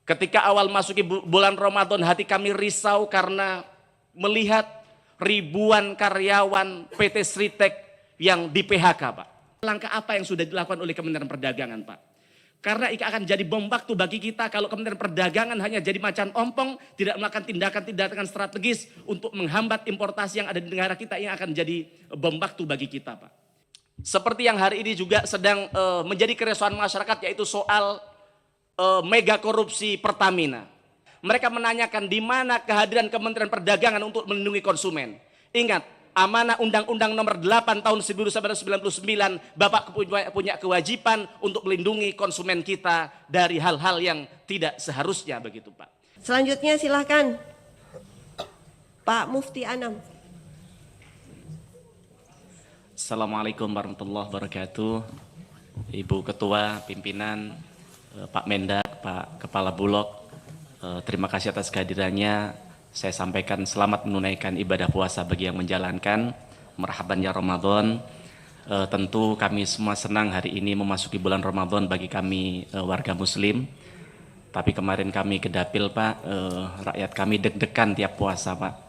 Ketika awal masuki bulan Ramadan, hati kami risau karena melihat ribuan karyawan PT Sritek yang di PHK, Pak. Langkah apa yang sudah dilakukan oleh Kementerian Perdagangan, Pak? Karena ini akan jadi bom waktu bagi kita kalau Kementerian Perdagangan hanya jadi macan ompong, tidak melakukan tindakan-tindakan strategis untuk menghambat importasi yang ada di negara kita, yang akan jadi bom waktu bagi kita, Pak. Seperti yang hari ini juga sedang menjadi keresahan masyarakat, yaitu soal mega korupsi Pertamina. Mereka menanyakan di mana kehadiran Kementerian Perdagangan untuk melindungi konsumen. Ingat, amanah Undang-Undang Nomor 8 Tahun 1999, Bapak punya kewajiban untuk melindungi konsumen kita dari hal-hal yang tidak seharusnya, begitu, Pak. Selanjutnya silahkan Pak Mufti Anam. Assalamualaikum warahmatullahi wabarakatuh. Ibu Ketua, Pimpinan, Pak Mendak, Pak Kepala Bulog, terima kasih atas kehadirannya. Saya sampaikan selamat menunaikan ibadah puasa bagi yang menjalankan. Marhaban ya Ramadan. Tentu kami semua senang hari ini memasuki bulan Ramadan bagi kami warga Muslim. Tapi kemarin kami ke Dapil, Pak, rakyat kami deg-degan tiap puasa, Pak.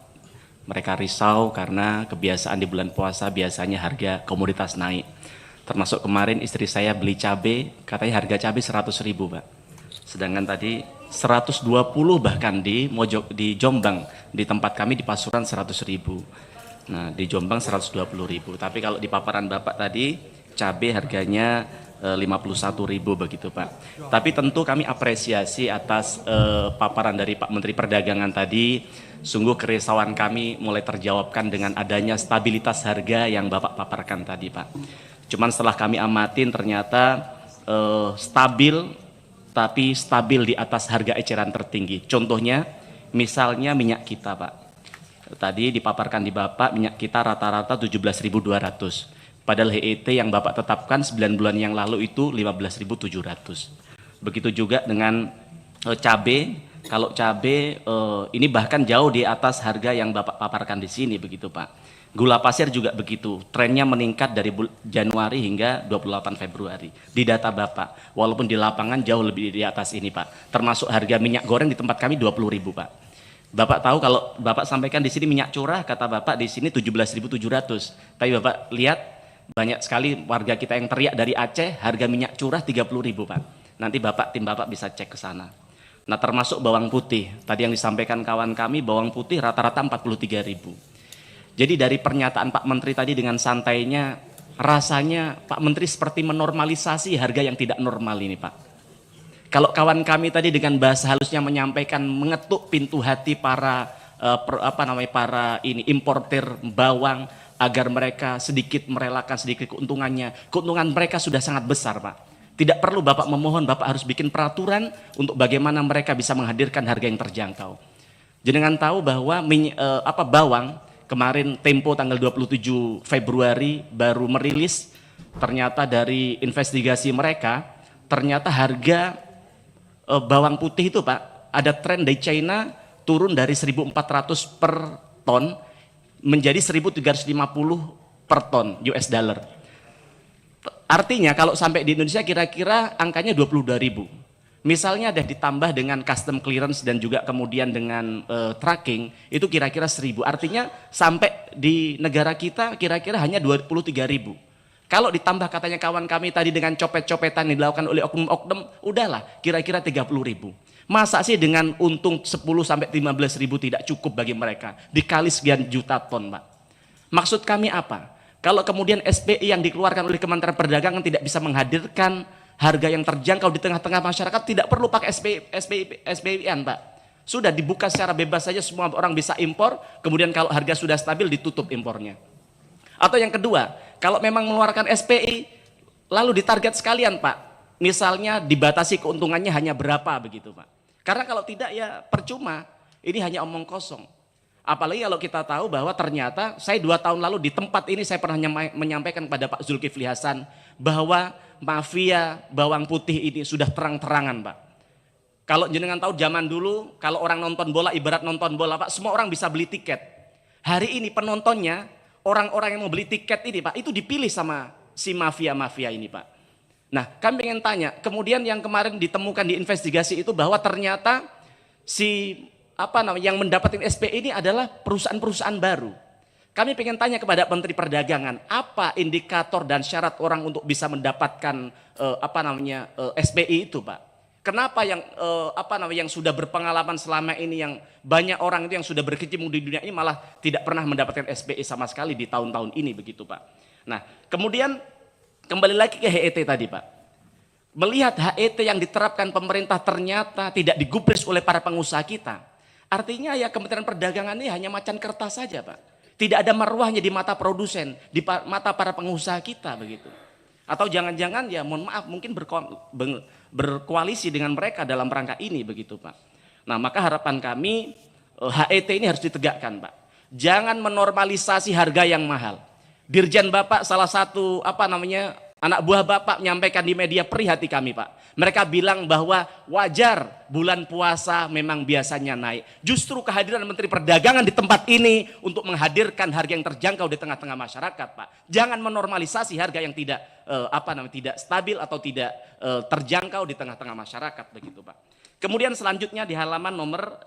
Mereka risau karena kebiasaan di bulan puasa biasanya harga komoditas naik. Termasuk kemarin istri saya beli cabai, katanya harga cabai 100.000, Pak. Sedangkan tadi 120 bahkan di Jombang, di tempat kami di Pasuruan 100.000. Nah, di Jombang 120.000. Tapi kalau di paparan Bapak tadi cabai harganya 51.000 begitu, Pak. Tapi tentu kami apresiasi atas paparan dari Pak Menteri Perdagangan tadi. Sungguh kerisauan kami mulai terjawabkan dengan adanya stabilitas harga yang Bapak paparkan tadi, Pak. Cuman setelah kami amatin ternyata stabil, tapi stabil di atas harga eceran tertinggi. Contohnya, misalnya minyak kita, Pak. Tadi dipaparkan di Bapak, minyak kita rata-rata 17.200. Padahal HET yang Bapak tetapkan 9 bulan yang lalu itu 15.700. Begitu juga dengan cabai. Kalau cabai ini bahkan jauh di atas harga yang Bapak paparkan di sini, begitu, Pak. Gula pasir juga begitu, trennya meningkat dari Januari hingga 28 Februari di data Bapak, walaupun di lapangan jauh lebih di atas ini, Pak. Termasuk harga minyak goreng di tempat kami 20.000, Pak. Bapak tahu kalau Bapak sampaikan di sini minyak curah, kata Bapak di sini 17.700. Tapi Bapak lihat banyak sekali warga kita yang teriak dari Aceh, harga minyak curah 30.000, Pak. Nanti tim Bapak bisa cek ke sana. Nah, termasuk bawang putih. Tadi yang disampaikan kawan kami, bawang putih rata-rata 43.000. Jadi dari pernyataan Pak Menteri tadi dengan santainya, rasanya Pak Menteri seperti menormalisasi harga yang tidak normal ini, Pak. Kalau kawan kami tadi dengan bahasa halusnya menyampaikan mengetuk pintu hati para importer bawang agar mereka sedikit merelakan sedikit keuntungannya. Keuntungan mereka sudah sangat besar, Pak. Tidak perlu Bapak memohon, Bapak harus bikin peraturan untuk bagaimana mereka bisa menghadirkan harga yang terjangkau. Jenengan tahu bahwa bawang kemarin Tempo tanggal 27 Februari baru merilis, ternyata dari investigasi mereka, ternyata harga bawang putih itu, Pak, ada tren dari China turun dari 1.400 per ton menjadi 1.350 per ton US dollar. Artinya kalau sampai di Indonesia kira-kira angkanya 22.000. Misalnya ada ditambah dengan custom clearance dan juga kemudian dengan tracking, itu kira-kira 1.000. Artinya sampai di negara kita kira-kira hanya 23.000. Kalau ditambah katanya kawan kami tadi dengan copet-copetan yang dilakukan oleh oknum-oknum, udahlah kira-kira 30.000. Masa sih dengan untung 10 sampai 15.000 tidak cukup bagi mereka? Dikali sekian juta ton, Pak. Maksud kami apa? Kalau kemudian SPI yang dikeluarkan oleh Kementerian Perdagangan tidak bisa menghadirkan harga yang terjangkau di tengah-tengah masyarakat, tidak perlu pakai SPIN, Pak. Sudah dibuka secara bebas saja, semua orang bisa impor, kemudian kalau harga sudah stabil ditutup impornya. Atau yang kedua, kalau memang mengeluarkan SPI, lalu ditarget sekalian, Pak. Misalnya dibatasi keuntungannya hanya berapa begitu, Pak. Karena kalau tidak ya percuma, ini hanya omong kosong. Apalagi kalau kita tahu bahwa ternyata saya 2 tahun lalu di tempat ini saya pernah menyampaikan kepada Pak Zulkifli Hasan bahwa mafia bawang putih ini sudah terang-terangan, Pak. Kalau jenengan tahu zaman dulu kalau orang nonton bola, ibarat nonton bola, Pak, semua orang bisa beli tiket. Hari ini penontonnya, orang-orang yang mau beli tiket ini, Pak, itu dipilih sama si mafia-mafia ini, Pak. Nah, kami ingin tanya, kemudian yang kemarin ditemukan di investigasi itu bahwa ternyata yang mendapatkan SPE ini adalah perusahaan-perusahaan baru. Kami ingin tanya kepada Menteri Perdagangan, apa indikator dan syarat orang untuk bisa mendapatkan SPI itu, Pak? Kenapa yang sudah berpengalaman selama ini, yang banyak orang itu yang sudah berkecimpung di dunia ini malah tidak pernah mendapatkan SPI sama sekali di tahun-tahun ini begitu, Pak? Nah, kemudian kembali lagi ke HET tadi, Pak. Melihat HET yang diterapkan pemerintah ternyata tidak digubris oleh para pengusaha kita. Artinya ya Kementerian Perdagangan ini hanya macan kertas saja, Pak. Tidak ada marwahnya di mata produsen, di mata para pengusaha kita begitu. Atau jangan-jangan ya mohon maaf mungkin berkoalisi dengan mereka dalam rangka ini begitu, Pak. Nah, maka harapan kami HET ini harus ditegakkan, Pak. Jangan menormalisasi harga yang mahal. Dirjen Bapak salah satu anak buah Bapak menyampaikan di media, perih hati kami, Pak. Mereka bilang bahwa wajar bulan puasa memang biasanya naik. Justru kehadiran Menteri Perdagangan di tempat ini untuk menghadirkan harga yang terjangkau di tengah-tengah masyarakat, Pak. Jangan menormalisasi harga yang tidak tidak stabil atau tidak terjangkau di tengah-tengah masyarakat begitu, Pak. Kemudian selanjutnya di halaman nomor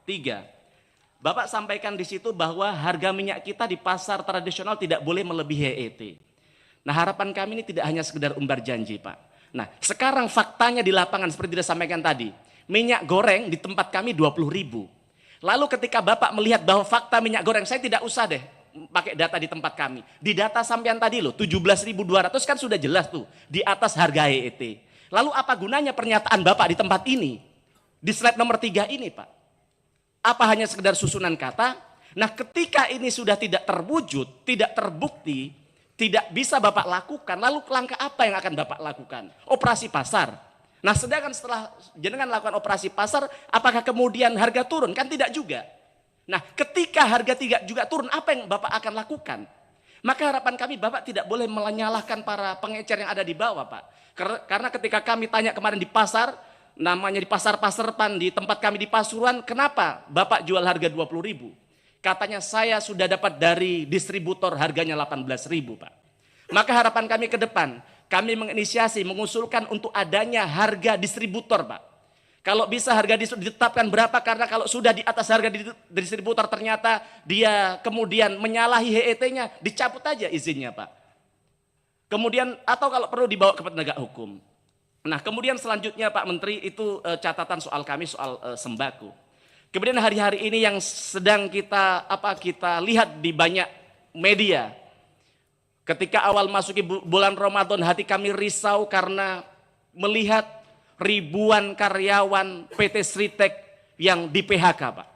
3. Bapak sampaikan di situ bahwa harga minyak kita di pasar tradisional tidak boleh melebihi HET. Nah, harapan kami ini tidak hanya sekedar umbar janji, Pak. Nah, sekarang faktanya di lapangan seperti disampaikan tadi, minyak goreng di tempat kami 20.000. Lalu ketika Bapak melihat bahwa fakta minyak goreng, saya tidak usah deh pakai data di tempat kami. Di data sampean tadi loh, 17.200 kan sudah jelas tuh di atas harga HET. Lalu apa gunanya pernyataan Bapak di tempat ini? Di slide nomor 3 ini, Pak. Apa hanya sekedar susunan kata? Nah, ketika ini sudah tidak terwujud, tidak terbukti, tidak bisa Bapak lakukan, lalu langkah apa yang akan Bapak lakukan? Operasi pasar. Nah, sedangkan setelah jenengan lakukan operasi pasar, apakah kemudian harga turun? Kan tidak juga. Nah, ketika harga tidak juga turun, apa yang Bapak akan lakukan? Maka harapan kami Bapak tidak boleh menyalahkan para pengecer yang ada di bawah, Pak. Karena ketika kami tanya kemarin di pasar, namanya di pasar Pasarpan, di tempat kami di Pasuruan, kenapa Bapak jual harga 20.000? Katanya saya sudah dapat dari distributor harganya 18.000, Pak. Maka harapan kami ke depan, kami menginisiasi, mengusulkan untuk adanya harga distributor, Pak. Kalau bisa harga ditetapkan berapa, karena kalau sudah di atas harga distributor ternyata dia kemudian menyalahi HET-nya, dicabut aja izinnya, Pak. Kemudian atau kalau perlu dibawa ke penegak hukum. Nah, kemudian selanjutnya Pak Menteri itu catatan soal kami soal sembako. Kemudian hari-hari ini yang sedang kita lihat di banyak media. Ketika awal masuki bulan Ramadan, hati kami risau karena melihat ribuan karyawan PT Sritek yang di PHK, Pak.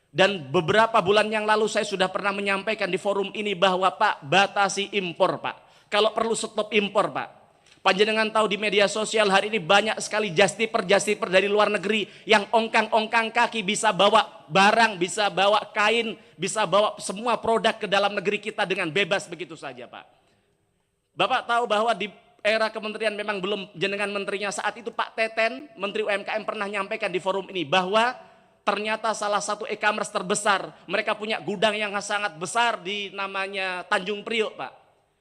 Dan beberapa bulan yang lalu saya sudah pernah menyampaikan di forum ini bahwa Pak, batasi impor, Pak. Kalau perlu stop impor, Pak. Panjenengan tahu di media sosial hari ini banyak sekali justiper dari luar negeri yang ongkang-ongkang kaki bisa bawa barang, bisa bawa kain, bisa bawa semua produk ke dalam negeri kita dengan bebas begitu saja, Pak. Bapak tahu bahwa di era kementerian memang belum jenengan menterinya saat itu Pak Teten, Menteri UMKM pernah menyampaikan di forum ini bahwa ternyata salah satu e-commerce terbesar, mereka punya gudang yang sangat besar di namanya Tanjung Priok, Pak.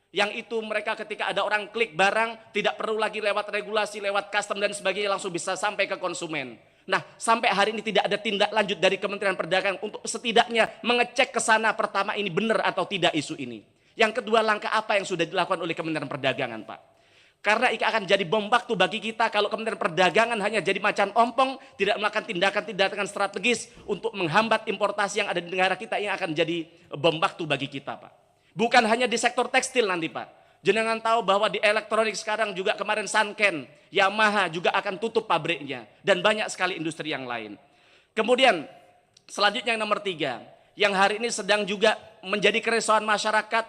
Yang itu mereka ketika ada orang klik barang tidak perlu lagi lewat regulasi, lewat custom dan sebagainya, langsung bisa sampai ke konsumen. Nah, sampai hari ini tidak ada tindak lanjut dari Kementerian Perdagangan untuk setidaknya mengecek ke sana pertama ini benar atau tidak isu ini. Yang kedua, langkah apa yang sudah dilakukan oleh Kementerian Perdagangan, Pak? Karena ini akan jadi bom waktu bagi kita kalau Kementerian Perdagangan hanya jadi macan ompong, tidak melakukan tindakan-tindakan strategis untuk menghambat importasi yang ada di negara kita, yang akan jadi bom waktu bagi kita, Pak. Bukan hanya di sektor tekstil nanti, Pak. Jenengan tahu bahwa di elektronik sekarang juga kemarin Sanken, Yamaha juga akan tutup pabriknya. Dan banyak sekali industri yang lain. Kemudian selanjutnya yang nomor 3. Yang hari ini sedang juga menjadi keresahan masyarakat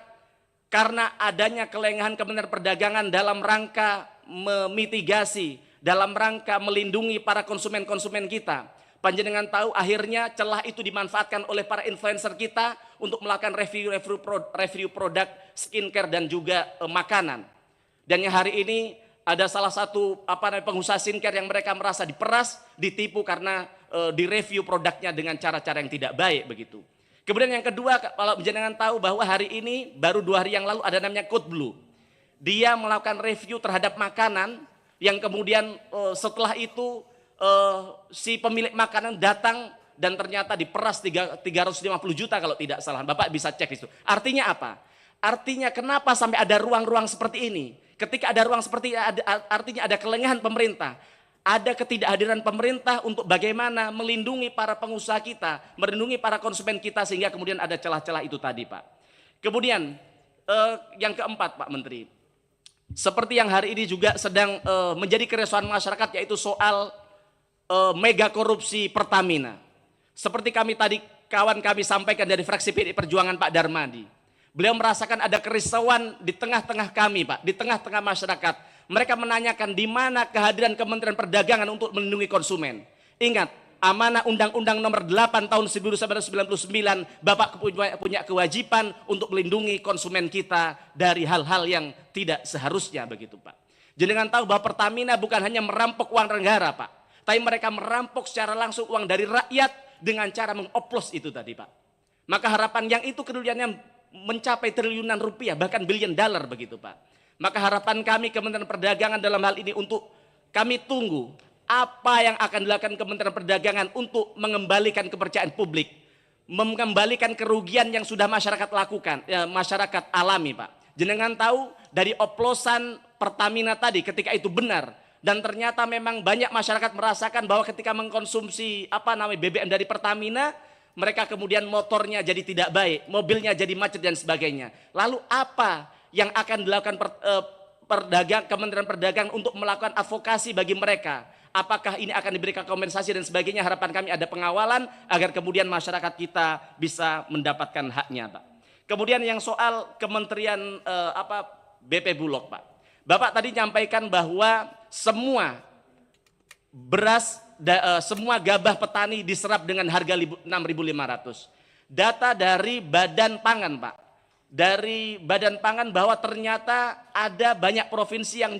karena adanya kelengahan Kementerian Perdagangan dalam rangka memitigasi, dalam rangka melindungi para konsumen-konsumen kita. Panjenengan tahu akhirnya celah itu dimanfaatkan oleh para influencer kita untuk melakukan review produk skincare dan juga makanan. Dan yang hari ini ada salah satu pengusaha skincare yang mereka merasa diperas, ditipu karena direview produknya dengan cara-cara yang tidak baik begitu. Kemudian yang kedua, kalau panjenengan tahu bahwa hari ini baru 2 hari yang lalu ada namanya Code Blue. dia melakukan review terhadap makanan yang kemudian setelah itu si pemilik makanan datang dan ternyata diperas 350 juta kalau tidak salah. Bapak bisa cek itu. Artinya apa? Artinya kenapa sampai ada ruang-ruang seperti ini? Ketika ada ruang seperti ini, artinya ada kelengahan pemerintah. Ada ketidakhadiran pemerintah untuk bagaimana melindungi para pengusaha kita, melindungi para konsumen kita sehingga kemudian ada celah-celah itu tadi, Pak. Kemudian yang keempat, Pak Menteri, seperti yang hari ini juga sedang menjadi keresahan masyarakat, yaitu soal mega korupsi Pertamina. Seperti kawan kami sampaikan dari fraksi PDI Perjuangan Pak Darmadi. Beliau merasakan ada kerisauan di tengah-tengah kami, Pak, di tengah-tengah masyarakat. Mereka menanyakan di mana kehadiran Kementerian Perdagangan untuk melindungi konsumen. Ingat, amanah Undang-Undang Nomor 8 Tahun 1999, Bapak punya kewajiban untuk melindungi konsumen kita dari hal-hal yang tidak seharusnya begitu, Pak. Jenengan tahu bahwa Pertamina bukan hanya merampok uang negara, Pak, tapi mereka merampok secara langsung uang dari rakyat dengan cara mengoplos itu tadi, Pak. Maka harapan yang itu kerugiannya mencapai triliunan rupiah, bahkan billion dollar begitu, Pak. Maka harapan kami Kementerian Perdagangan dalam hal ini untuk kami tunggu apa yang akan dilakukan Kementerian Perdagangan untuk mengembalikan kepercayaan publik, mengembalikan kerugian yang sudah masyarakat lakukan, masyarakat alami, Pak. Jenengan tahu dari oplosan Pertamina tadi ketika itu benar, dan ternyata memang banyak masyarakat merasakan bahwa ketika mengkonsumsi BBM dari Pertamina, mereka kemudian motornya jadi tidak baik, mobilnya jadi macet dan sebagainya. Lalu apa yang akan dilakukan Kementerian Perdagangan untuk melakukan advokasi bagi mereka? Apakah ini akan diberikan kompensasi dan sebagainya? Harapan kami ada pengawalan agar kemudian masyarakat kita bisa mendapatkan haknya, Pak. Kemudian yang soal Kementerian BP Bulog, Pak. Bapak tadi nyampaikan bahwa semua beras, semua gabah petani diserap dengan harga 6.500. Data dari Badan Pangan, Pak. Dari Badan Pangan bahwa ternyata ada banyak provinsi yang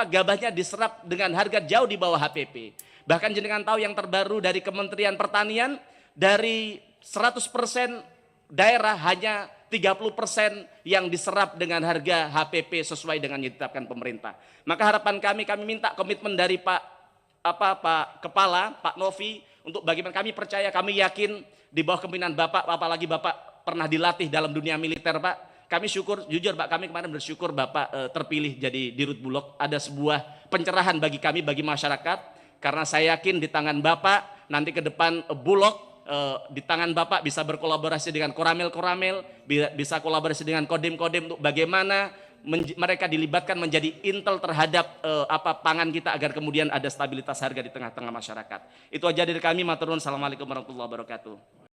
gabahnya diserap dengan harga jauh di bawah HPP. Bahkan jenengan tahu yang terbaru dari Kementerian Pertanian, dari 100% daerah hanya 30% yang diserap dengan harga HPP sesuai dengan yang ditetapkan pemerintah. Maka harapan kami minta komitmen dari Pak Kepala, Pak Novi, untuk bagaimana kami percaya, kami yakin di bawah kepemimpinan Bapak, apalagi Bapak pernah dilatih dalam dunia militer, Pak. Kami syukur, jujur Pak, kami kemarin bersyukur Bapak terpilih jadi Dirut Bulog. Ada sebuah pencerahan bagi kami, bagi masyarakat, karena saya yakin di tangan Bapak nanti ke depan Bulog, di tangan Bapak bisa berkolaborasi dengan Koramil, bisa kolaborasi dengan Kodim untuk bagaimana mereka dilibatkan menjadi intel terhadap pangan kita agar kemudian ada stabilitas harga di tengah-tengah masyarakat. Itu aja dari kami, matur nuwun. Assalamualaikum warahmatullahi wabarakatuh.